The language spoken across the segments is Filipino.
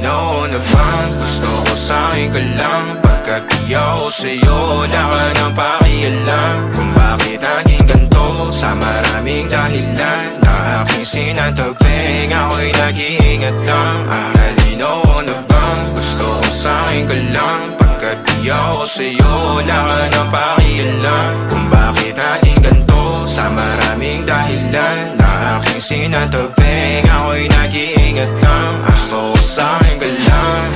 Nalinaw na bang gusto ko sa'kin ka lang? Pagkat di ako sa'yo, wala ka nang pakialam kung bakit naging ganito sa maraming dahilan na aking sinatagping, ako'y nag-iingat lang. Nalinaw na bang gusto ko sa'kin ka lang? Pagkat di ako sa'yo, wala ka nang pakialam kung bakit naging ganito sa maraming dahilan na aking sinatagping, ako'y nag-iingat lang. Gusto ko sa'kin ka lang,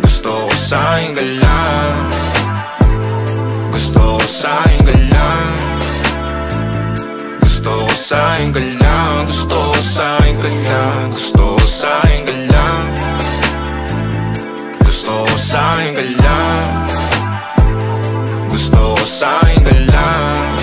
gusto ko sa'kin ka lang, gusto ko sa'kin ka lang, gusto ko sa'kin ka lang, gusto ko sa'kin ka lang, gusto ko sa'kin ka lang, gusto ko sa'kin ka lang, gusto ko sa'kin ka lang,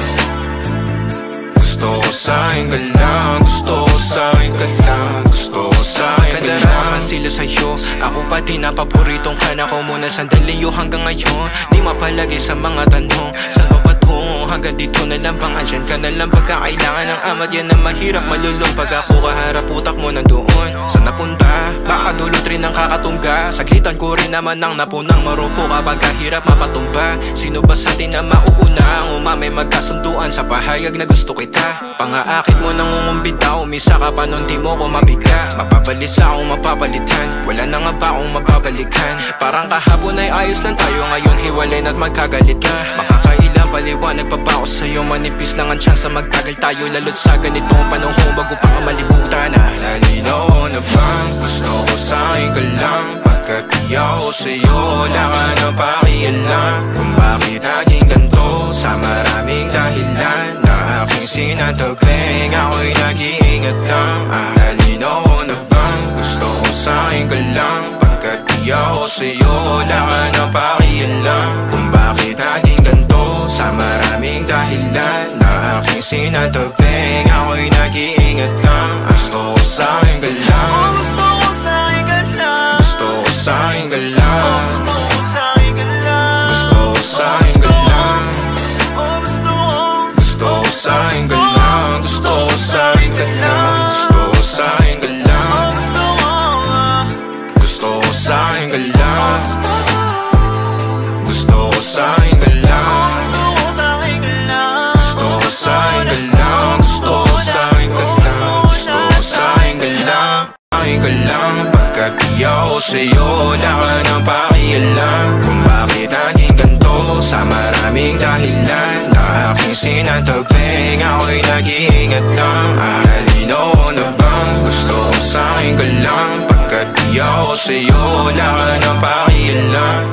gusto ko sa'kin ka lang, gusto ko sa'kin ka lang, gusto ko sa'kin ka lang. Sila sa'yo, ako pa din na paboritong ka na ko muna sandali yo hanggang ngayon. Di mapalagay sa mga tanong, saan pa patungo? Hanggang dito na lang bang andyan ka na lang pagkakailangan ng amat? Yan ang mahirap malulong pag ako kaharap utak mo nandoon. Saan napunta? Baka dulot rin ang kakatungga. Saglitan ko rin naman ang napunang marupo kapag kahirap mapatumba. Sino ba sa atin na mauuna ang umamay magkasunduan sa pahayag na gusto kita? Pangaakit mo nang umumbita, umisa ka pa nun di mo ko mabigla. Mapabalisa akong mapapalitan, wala na nga ba akong mapabalikan? Parang kahapon ay ayos lang tayo, ngayon hiwalay na't magkagalit na. Makakailang paliwanag pa ba ako sa'yo? Manipis lang ang tsansa magtagal tayo lalo't sa ganitong panahon bago pa ka malibutan na. Nalinaw na bang gusto ko sa'kin ka lang? Pagkat di ako sa'yo, wala ka nang pakialam kung bakit naging ganito sa maraming dahilan na aking sinatagping, ako'y nag-iingat lang. Nalinaw na bang gusto ko sa'kin ka lang? Pagkat di ako sa'yo, wala ka nang pakialam kung bakit naging ganito sa maraming dahilan na aking sinatagping, ako'y nag-iingat lang. Gusto ko sa'kin ka lang, Gusto ko sa'kin ka lang, gusto ko sa'kin ka lang, gusto ko sa'kin ka lang, gusto ko sa'kin ka lang, gusto gusto ko sa'kin ka lang, gusto ko sa'kin ka lang, gusto ko sa'kin ka lang, gusto ko sa'kin ka lang, gusto ko sa'kin ka lang, gusto ko sa'kin ka lang, gusto ko sa'kin ka lang, gusto ko sa'kin ka lang, sa'kin ka lang. Pagkat di ako sa'yo, wala ka nang pakialam kung bakit naging ganito sa maraming dahilan na aking sinatagping, ako'y nag-iingat lang. Nalinaw na bang gusto ko sa'kin ka lang? Pagkat di ako sa'yo, wala ka nang pakialam